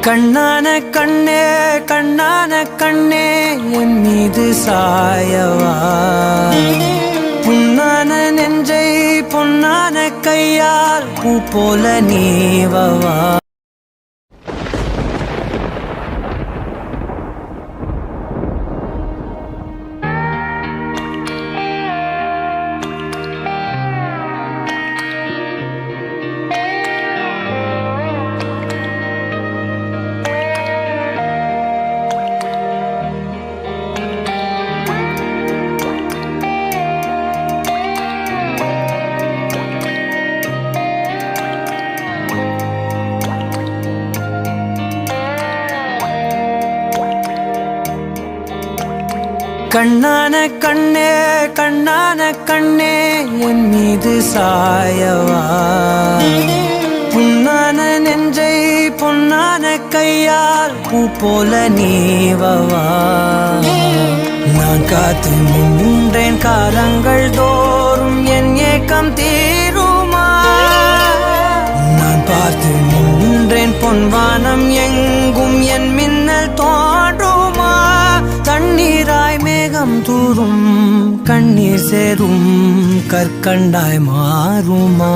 கண்ணான கண்ணே கண்ணான கண்ணே என் மீது சாயவா, புண்ணான நெஞ்சை பொன்னான கையால் பூ போல நீவவா. கண்ணான கண்ணே கண்ணான கண்ணே என் மீது சாயவா, புண்ணான நெஞ்சை பொன்னான கையால் பூ போல நீவவா. நான் காத்து நின்றேன் காலங்கள் தோறும் என் ஏக்கம் தீருமா, நான் பார்த்து நின்றேன் பொன்வானம் எங்கும் என் மின்னல் தோன்றுமா. தண்ணீராய் மேகம் தூரும் கண்ணீர் சேரும் கற்கண்டாய் மாறுமா.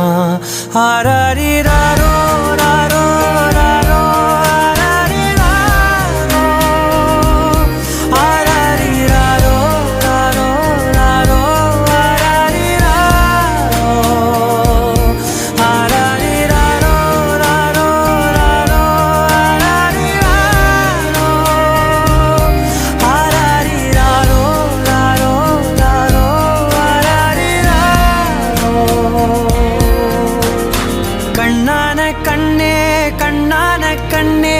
ஆராரிராரோ ராரோ ராரோ ஆராரிராரோ ராரோ ராரோ ஆராரிராரோ ராரோ ராரோ கண்ணான கண்ணே கண்ணான கண்ணே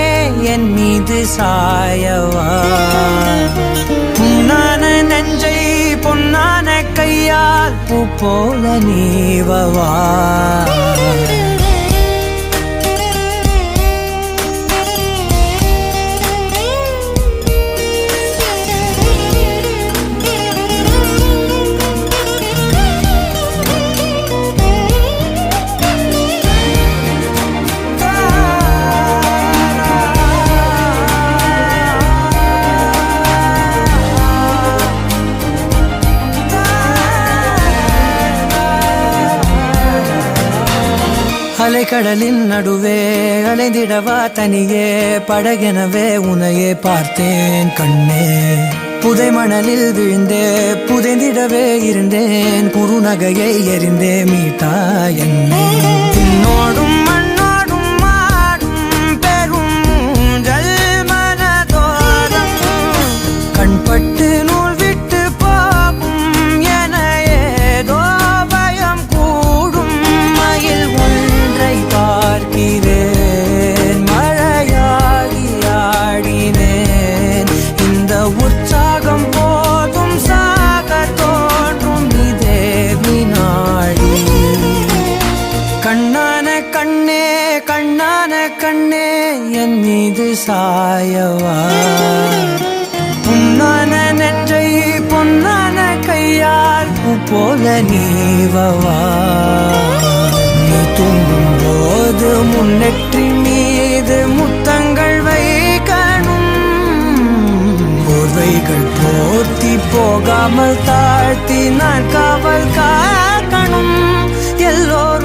என் மீது சாயவா, புண்ணான நெஞ்சை பொன்னான கையால் பூ போல நீவவா. அலைக்கடலின் நடுவே அலைந்திடவா தனியே, படகெனவே உனையே பார்த்தேன் கண்ணே. புதை மணலில் விழுந்தே புதைந்திடவே இருந்தேன், குறுநகையை எறிந்தே மீட்டா என்னை. பின்னோடும் மண்ணோடும் மாடும் பெரும் ஊஞ்சல் மனதோரம், கண்பட்டு நூல் விட்டு போகும் என ஏதோ பயம் கூடும். மயில் பார்க்கிறேன் மழையாகி ஆடினேன், இந்த உற்சாகம் போதும் சாக தோன்றும் இதே வினாடி. கண்ணான கண்ணே கண்ணான கண்ணே என் மீது சாயவா, புண்ணான நெஞ்சை பொன்னான கையால் பூ போல நீவவா. நீ தூங்கும் போது முன்னெற்றி மீது முத்தங்கள் வைக்கணும், போர்வைகள் போர்த்தி போகாமல் தாழ்த்தி நான் காவல் காக்கணும். எல்லோரும்